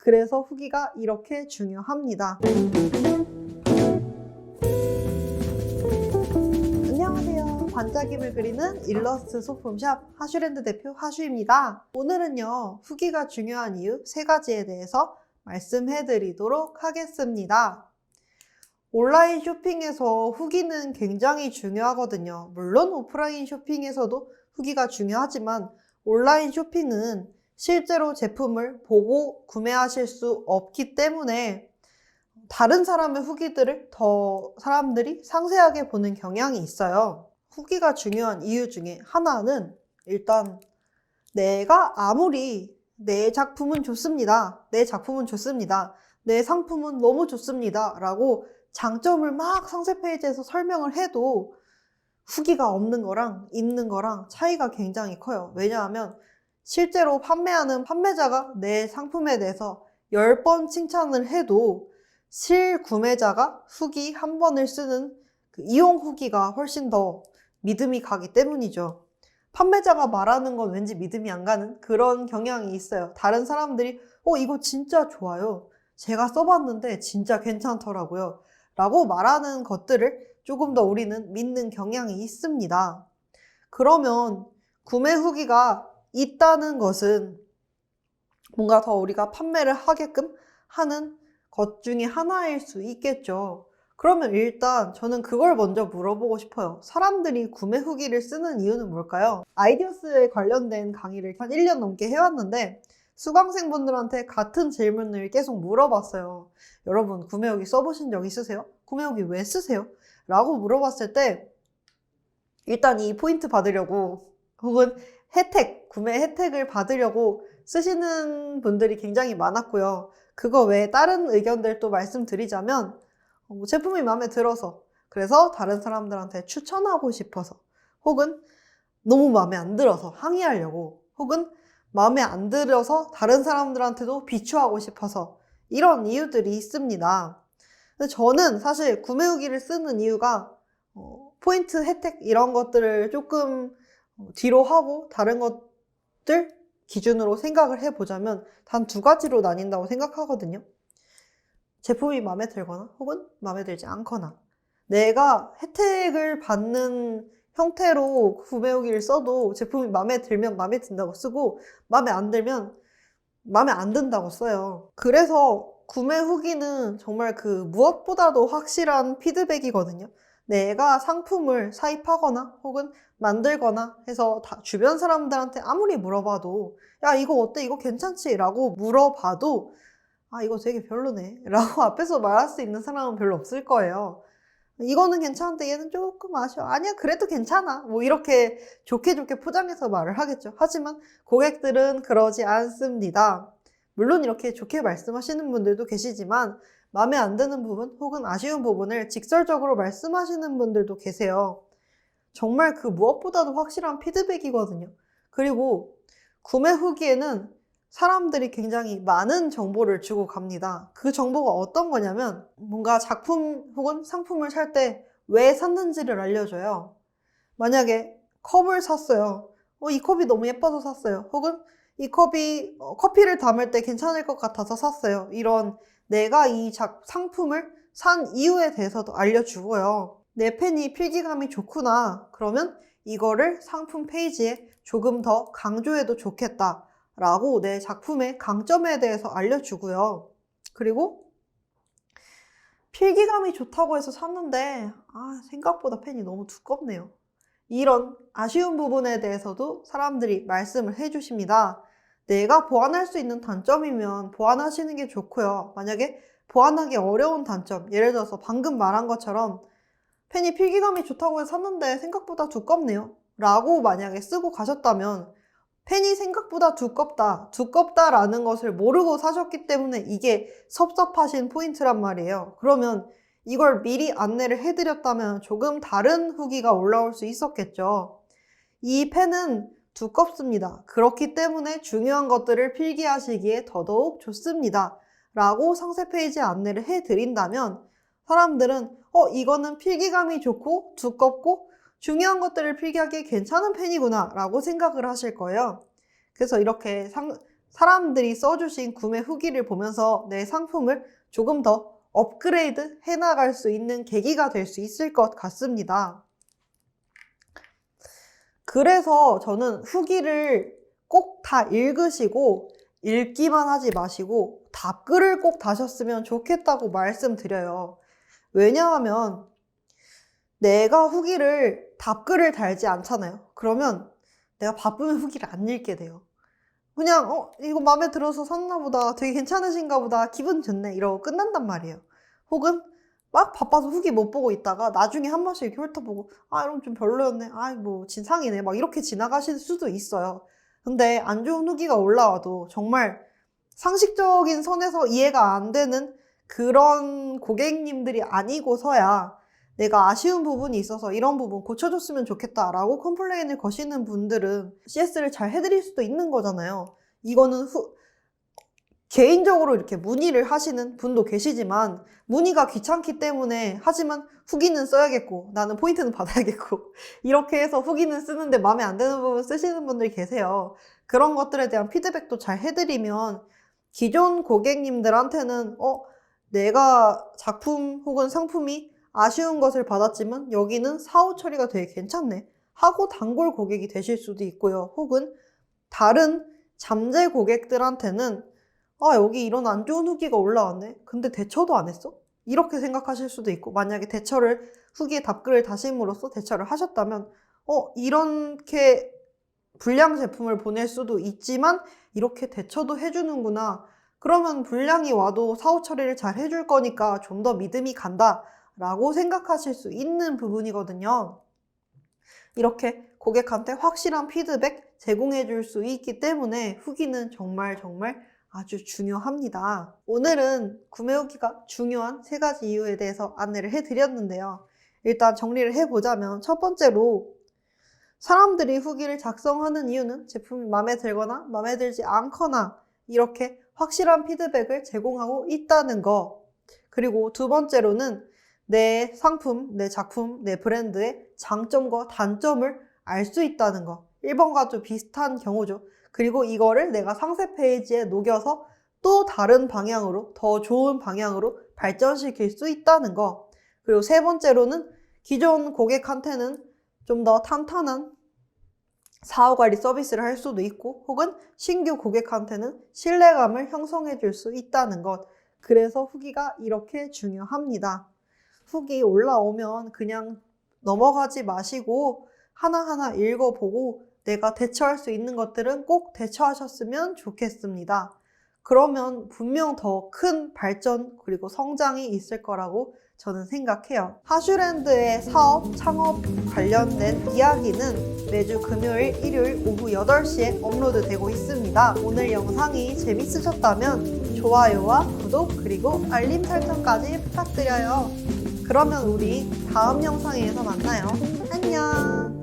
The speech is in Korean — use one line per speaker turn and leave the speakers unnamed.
그래서 후기가 이렇게 중요합니다. 안녕하세요. 반짝임을 그리는 일러스트 소품샵 하슈랜드 대표 하슈입니다. 오늘은요, 후기가 중요한 이유 3가지에 대해서 말씀해 드리도록 하겠습니다. 온라인 쇼핑에서 후기는 굉장히 중요하거든요. 물론 오프라인 쇼핑에서도 후기가 중요하지만 온라인 쇼핑은 실제로 제품을 보고 구매하실 수 없기 때문에 다른 사람의 후기들을 더 사람들이 상세하게 보는 경향이 있어요. 후기가 중요한 이유 중에 하나는 일단 내가 아무리 내 작품은 좋습니다. 내 작품은 좋습니다. 내 상품은 너무 좋습니다. 라고 장점을 막 상세 페이지에서 설명을 해도 후기가 없는 거랑 있는 거랑 차이가 굉장히 커요. 왜냐하면 실제로 판매하는 판매자가 내 상품에 대해서 10번 칭찬을 해도 실구매자가 후기 한 번을 쓰는 그 이용 후기가 훨씬 더 믿음이 가기 때문이죠. 판매자가 말하는 건 왠지 믿음이 안 가는 그런 경향이 있어요. 다른 사람들이 이거 진짜 좋아요. 제가 써봤는데 진짜 괜찮더라고요. 라고 말하는 것들을 조금 더 우리는 믿는 경향이 있습니다. 그러면 구매 후기가 있다는 것은 뭔가 더 우리가 판매를 하게끔 하는 것 중에 하나일 수 있겠죠. 그러면 일단 저는 그걸 먼저 물어보고 싶어요. 사람들이 구매 후기를 쓰는 이유는 뭘까요? 아이디어스에 관련된 강의를 한 1년 넘게 해왔는데 수강생분들한테 같은 질문을 계속 물어봤어요. 여러분 구매 후기 써보신 적 있으세요? 구매 후기 왜 쓰세요? 라고 물어봤을 때 일단 이 포인트 받으려고 혹은 구매 혜택을 받으려고 쓰시는 분들이 굉장히 많았고요. 그거 외에 다른 의견들도 말씀드리자면 제품이 마음에 들어서 그래서 다른 사람들한테 추천하고 싶어서 혹은 너무 마음에 안 들어서 항의하려고 혹은 마음에 안 들어서 다른 사람들한테도 비추하고 싶어서 이런 이유들이 있습니다. 근데 저는 사실 구매 후기를 쓰는 이유가 포인트 혜택 이런 것들을 조금 뒤로 하고 다른 것들 기준으로 생각을 해보자면 단 2가지로 나뉜다고 생각하거든요. 제품이 마음에 들거나 혹은 마음에 들지 않거나 내가 혜택을 받는 형태로 구매 후기를 써도 제품이 마음에 들면 마음에 든다고 쓰고 마음에 안 들면 마음에 안 든다고 써요. 그래서 구매 후기는 정말 그 무엇보다도 확실한 피드백이거든요. 내가 상품을 사입하거나 혹은 만들거나 해서 주변 사람들한테 아무리 물어봐도 야 이거 어때? 이거 괜찮지? 라고 물어봐도 아 이거 되게 별로네 라고 앞에서 말할 수 있는 사람은 별로 없을 거예요. 이거는 괜찮은데 얘는 조금 아쉬워. 아니야 그래도 괜찮아. 뭐 이렇게 좋게 포장해서 말을 하겠죠. 하지만 고객들은 그러지 않습니다. 물론 이렇게 좋게 말씀하시는 분들도 계시지만 마음에 안 드는 부분 혹은 아쉬운 부분을 직설적으로 말씀하시는 분들도 계세요. 정말 그 무엇보다도 확실한 피드백이거든요. 그리고 구매 후기에는 사람들이 굉장히 많은 정보를 주고 갑니다. 그 정보가 어떤 거냐면 뭔가 작품 혹은 상품을 살 때 왜 샀는지를 알려줘요. 만약에 컵을 샀어요. 이 컵이 너무 예뻐서 샀어요. 혹은 이 컵이 커피를 담을 때 괜찮을 것 같아서 샀어요. 이런 내가 이 상품을 산 이유에 대해서도 알려주고요. 내 펜이 필기감이 좋구나. 그러면 이거를 상품 페이지에 조금 더 강조해도 좋겠다. 라고 내 작품의 강점에 대해서 알려주고요. 그리고 필기감이 좋다고 해서 샀는데 생각보다 펜이 너무 두껍네요. 이런 아쉬운 부분에 대해서도 사람들이 말씀을 해주십니다. 내가 보완할 수 있는 단점이면 보완하시는 게 좋고요. 만약에 보완하기 어려운 단점, 예를 들어서 방금 말한 것처럼 펜이 필기감이 좋다고 해서 샀는데 생각보다 두껍네요. 라고 만약에 쓰고 가셨다면 펜이 생각보다 두껍다라는 것을 모르고 사셨기 때문에 이게 섭섭하신 포인트란 말이에요. 그러면 이걸 미리 안내를 해드렸다면 조금 다른 후기가 올라올 수 있었겠죠. 이 펜은 두껍습니다. 그렇기 때문에 중요한 것들을 필기하시기에 더더욱 좋습니다. 라고 상세 페이지에 안내를 해드린다면 사람들은 이거는 필기감이 좋고 두껍고 중요한 것들을 필기하기에 괜찮은 펜이구나 라고 생각을 하실 거예요. 그래서 이렇게 사람들이 써주신 구매 후기를 보면서 내 상품을 조금 더 업그레이드 해나갈 수 있는 계기가 될 수 있을 것 같습니다. 그래서 저는 후기를 꼭 다 읽으시고 읽기만 하지 마시고 답글을 꼭 다셨으면 좋겠다고 말씀드려요. 왜냐하면 내가 후기를 답글을 달지 않잖아요. 그러면 내가 바쁘면 후기를 안 읽게 돼요. 그냥 이거 마음에 들어서 샀나 보다, 되게 괜찮으신가 보다, 기분 좋네 이러고 끝난단 말이에요. 혹은 막 바빠서 후기 못 보고 있다가 나중에 한 번씩 이렇게 훑어보고 이러면 좀 별로였네, 뭐 진상이네, 막 이렇게 지나가실 수도 있어요. 근데 안 좋은 후기가 올라와도 정말 상식적인 선에서 이해가 안 되는 그런 고객님들이 아니고서야 내가 아쉬운 부분이 있어서 이런 부분 고쳐줬으면 좋겠다라고 컴플레인을 거시는 분들은 CS를 잘 해드릴 수도 있는 거잖아요. 이거는 개인적으로 이렇게 문의를 하시는 분도 계시지만 문의가 귀찮기 때문에 하지만 후기는 써야겠고 나는 포인트는 받아야겠고 이렇게 해서 후기는 쓰는데 마음에 안 드는 부분 쓰시는 분들이 계세요. 그런 것들에 대한 피드백도 잘 해드리면 기존 고객님들한테는 내가 작품 혹은 상품이 아쉬운 것을 받았지만 여기는 사후 처리가 되게 괜찮네 하고 단골 고객이 되실 수도 있고요. 혹은 다른 잠재 고객들한테는 여기 이런 안 좋은 후기가 올라왔네, 근데 대처도 안 했어? 이렇게 생각하실 수도 있고, 만약에 후기에 답글을 다심으로써 대처를 하셨다면 이렇게 불량 제품을 보낼 수도 있지만 이렇게 대처도 해주는구나, 그러면 불량이 와도 사후 처리를 잘 해줄 거니까 좀 더 믿음이 간다 라고 생각하실 수 있는 부분이거든요. 이렇게 고객한테 확실한 피드백 제공해 줄 수 있기 때문에 후기는 정말 아주 중요합니다. 오늘은 구매 후기가 중요한 3가지 이유에 대해서 안내를 해드렸는데요. 일단 정리를 해보자면 첫 번째로 사람들이 후기를 작성하는 이유는 제품이 마음에 들거나 마음에 들지 않거나 이렇게 확실한 피드백을 제공하고 있다는 거. 그리고 두 번째로는 내 상품, 내 작품, 내 브랜드의 장점과 단점을 알 수 있다는 거. 1번과 좀 비슷한 경우죠. 그리고 이거를 내가 상세 페이지에 녹여서 또 다른 방향으로, 더 좋은 방향으로 발전시킬 수 있다는 거. 그리고 세 번째로는 기존 고객한테는 좀 더 탄탄한 사후관리 서비스를 할 수도 있고, 혹은 신규 고객한테는 신뢰감을 형성해 줄 수 있다는 것. 그래서 후기가 이렇게 중요합니다. 후기 올라오면 그냥 넘어가지 마시고 하나하나 읽어보고 내가 대처할 수 있는 것들은 꼭 대처하셨으면 좋겠습니다. 그러면 분명 더 큰 발전 그리고 성장이 있을 거라고 저는 생각해요. 하슈랜드의 사업, 창업 관련된 이야기는 매주 금요일, 일요일 오후 8시에 업로드되고 있습니다. 오늘 영상이 재밌으셨다면 좋아요와 구독 그리고 알림 설정까지 부탁드려요. 그러면 우리 다음 영상에서 만나요. 안녕!